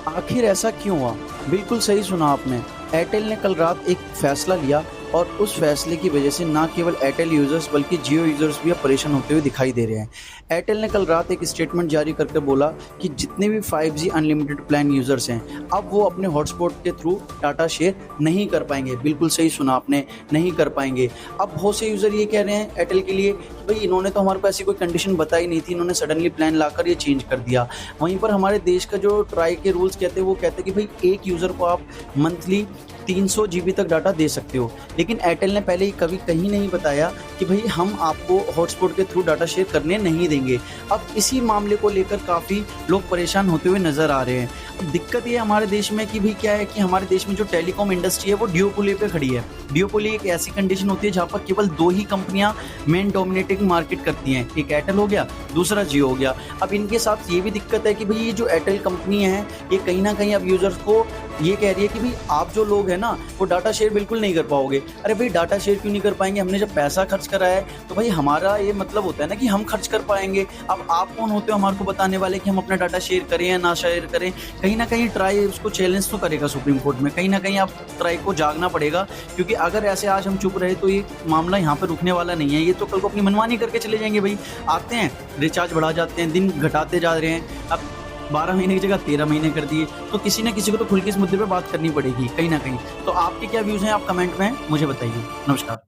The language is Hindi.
आखिर ऐसा क्यों हुआ? बिल्कुल सही सुना आपने। एयरटेल ने कल रात एक फैसला लिया और उस फैसले की वजह से ना केवल एयरटेल यूज़र्स बल्कि जियो यूज़र्स भी अब परेशान होते हुए दिखाई दे रहे हैं। एयरटेल ने कल रात एक स्टेटमेंट जारी करके बोला कि जितने भी 5G अनलिमिटेड प्लान यूज़र्स हैं, अब वो अपने हॉटस्पॉट के थ्रू डाटा शेयर नहीं कर पाएँगे। बिल्कुल सही सुना आपने, नहीं कर पाएँगे। अब बहुत से यूज़र ये कह रहे हैं एयरटेल के लिए कि भई इन्होंने तो हमारे को ऐसी कोई कंडीशन बताई नहीं थी, इन्होंने सडनली प्लान लाकर ये चेंज कर दिया। वहीं पर हमारे देश का जो ट्राई के रूल्स कहते हैं वो कहते हैं कि भई एक यूज़र को आप मंथली 300 जीबी तक डाटा दे सकते हो। लेकिन एयरटेल ने पहले ही कभी कहीं नहीं बताया कि भई हम आपको हॉटस्पॉट के थ्रू डाटा शेयर करने नहीं देंगे। अब इसी मामले को लेकर काफ़ी लोग परेशान होते हुए नज़र आ रहे हैं। अब दिक्कत ये हमारे देश में कि भई क्या है कि हमारे देश में जो टेलीकॉम इंडस्ट्री है वो ड्यूओपोली पे खड़ी है। ड्यूओपोली एक ऐसी कंडीशन होती है जहाँ पर केवल 2 ही कंपनियाँ मेन डोमिनेटिंग मार्केट करती हैं। एक एयरटेल हो गया, दूसरा जियो हो गया। अब इनके साथ ये भी दिक्कत है कि भई ये जो एयरटेल कंपनी है, ये कहीं न कहीं अब यूज़र्स को ये कह रही है कि भई आप जो लोग हैं ना, वो डाटा शेयर बिल्कुल नहीं कर पाओगे। अरे भई डाटा शेयर क्यों नहीं कर पाएँगे? हमने जब पैसा खर्च करा है, तो भई हमारा ये मतलब होता है ना कि हम खर्च कर पाएँगे। अब आप कौन होते हो हमारे को बताने वाले कि हम अपना डाटा शेयर करें या ना शेयर करें? कहीं न कहीं ट्राई उसको चैलेंज तो करेगा सुप्रीम कोर्ट में। कहीं न कहीं अब ट्राई को जागना पड़ेगा, क्योंकि अगर ऐसे आज हम चुप रहे तो ये मामला यहाँ पे रुकने वाला नहीं है। ये तो कल को अपनी मनमानी करके चले जाएँगे भई। आते हैं, रिचार्ज बढ़ा जाते हैं, दिन घटाते जा रहे हैं। अब 12 महीने की जगह 13 महीने कर दिए, तो किसी न किसी को तो खुल के इस मुद्दे पे बात करनी पड़ेगी कहीं न कहीं। तो आपके क्या व्यूज़ हैं? आप कमेंट में मुझे बताइए। नमस्कार।